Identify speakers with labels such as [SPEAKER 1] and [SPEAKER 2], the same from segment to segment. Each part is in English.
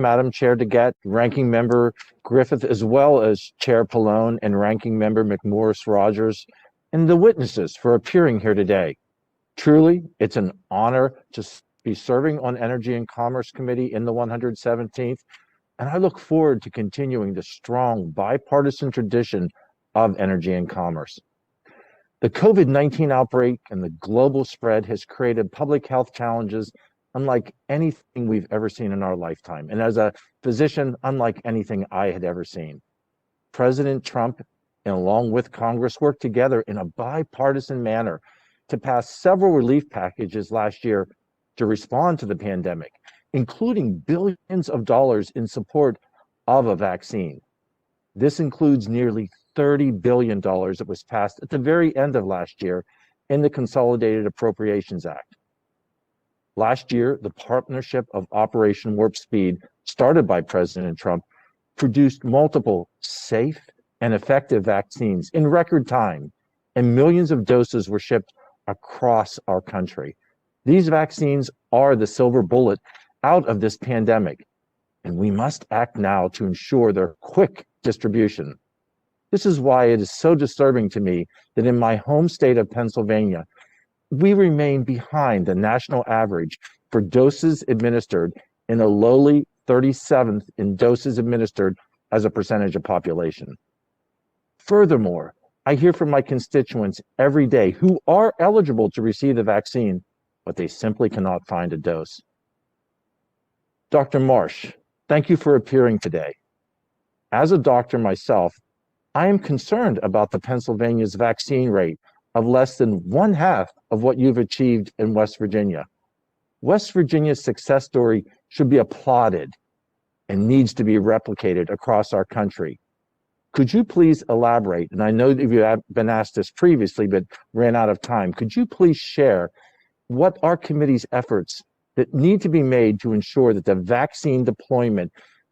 [SPEAKER 1] Madam Chair DeGette, Ranking Member Griffith, as well as Chair Pallone and Ranking Member McMorris Rogers, and the witnesses for appearing here today. Truly, it's an honor to be serving on Energy and Commerce Committee in the 117th, and I look forward to continuing the strong bipartisan tradition of energy and commerce. The COVID-19 outbreak and the global spread has created public health challenges unlike anything we've ever seen in our lifetime. And as a physician, unlike anything I had ever seen. President Trump, and along with Congress, worked together in a bipartisan manner to pass several relief packages last year to respond to the pandemic, including billions of dollars in support of a vaccine. This includes nearly $30 billion that was passed at the very end of last year in the Consolidated Appropriations Act. Last year, the partnership of Operation Warp Speed, started by President Trump, produced multiple safe and effective vaccines in record time, and millions of doses were shipped across our country. These vaccines are the silver bullet out of this pandemic, and we must act now to ensure their quick distribution. This is why it is so disturbing to me that in my home state of Pennsylvania, we remain behind the national average for doses administered, in a lowly 37th in doses administered as a percentage of population. Furthermore, I hear from my constituents every day who are eligible to receive the vaccine, but they simply cannot find a dose. Dr. Marsh, thank you for appearing today. As a doctor myself, I am concerned about the Pennsylvania's vaccine rate of less than 1/2 of what you've achieved in West Virginia. West Virginia's success story should be applauded and needs to be replicated across our country. Could you please elaborate? And I know that you have been asked this previously, but ran out of time. Could you please share what our committee's efforts that need to be made to ensure that the vaccine deployment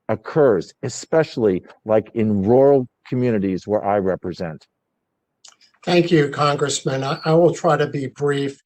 [SPEAKER 1] occurs, especially like in rural communities where I represent?
[SPEAKER 2] Thank you, Congressman. I will try to be brief.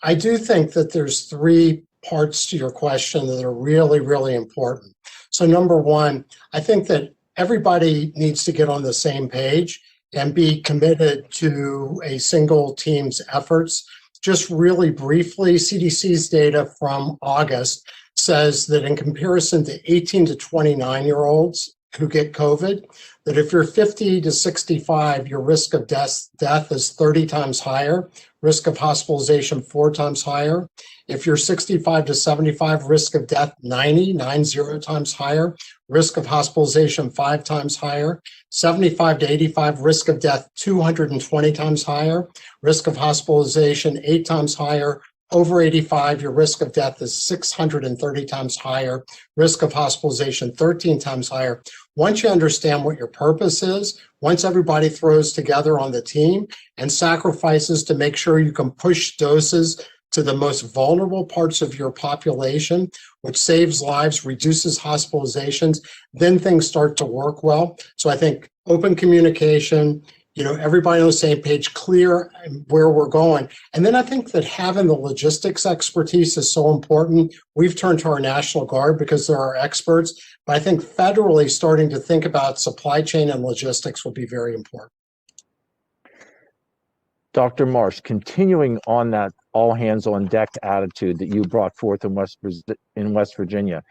[SPEAKER 2] I do think that there's three parts to your question that are really, really important. So number one, I think that everybody needs to get on the same page and be committed to a single team's efforts. Just really briefly, CDC's data from August says that in comparison to 18 to 29-year-olds who get COVID, that if you're 50 to 65, your risk of death is 30 times higher, risk of hospitalization 4 times higher. If you're 65 to 75, risk of death 90 times higher, risk of hospitalization 5 times higher. 75 to 85, risk of death 220 times higher, risk of hospitalization 8 times higher. Over 85, your risk of death is 630 times higher, risk of hospitalization 13 times higher. Once you understand what your purpose is, once everybody throws together on the team and sacrifices to make sure you can push doses to the most vulnerable parts of your population, which saves lives, reduces hospitalizations, then things start to work well. So I think open communication, everybody on the same page, clear where we're going. And then I think that having the logistics expertise is so important. We've turned to our National Guard because they're our experts, but I think federally starting to think about supply chain and logistics will be very important.
[SPEAKER 1] Dr. Marsh, continuing on that all hands on deck attitude that you brought forth in West Virginia,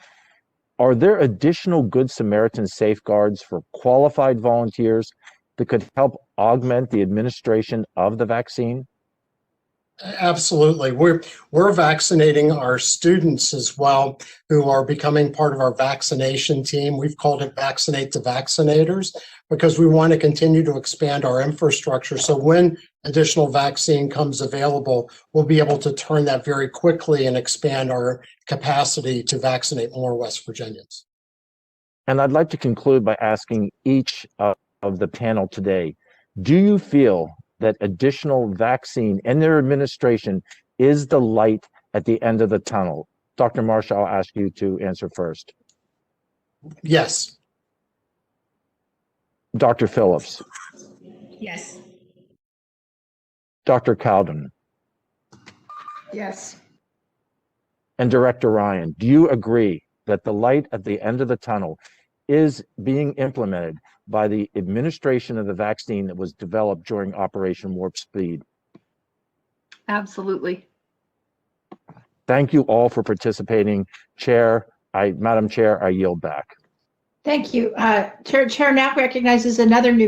[SPEAKER 1] are there additional Good Samaritan safeguards for qualified volunteers that could help augment the administration of the vaccine?
[SPEAKER 2] Absolutely. We're vaccinating our students as well, who are becoming part of our vaccination team. We've called it Vaccinate the Vaccinators because we want to continue to expand our infrastructure. So when additional vaccine comes available, we'll be able to turn that very quickly and expand our capacity to vaccinate more West Virginians.
[SPEAKER 1] And I'd like to conclude by asking each of the panel today, do you feel that additional vaccine and their administration is the light at the end of the tunnel? Dr. Marsh, I'll ask you to answer first.
[SPEAKER 2] Yes.
[SPEAKER 1] Dr. Phillips.
[SPEAKER 3] Yes.
[SPEAKER 1] Dr. Cowden.
[SPEAKER 3] Yes.
[SPEAKER 1] And Director Ryan, do you agree that the light at the end of the tunnel is being implemented by the administration of the vaccine that was developed during Operation Warp Speed.
[SPEAKER 3] Absolutely.
[SPEAKER 1] Thank you all for participating. Madam Chair, I yield back.
[SPEAKER 4] Thank you. Chair now recognizes another new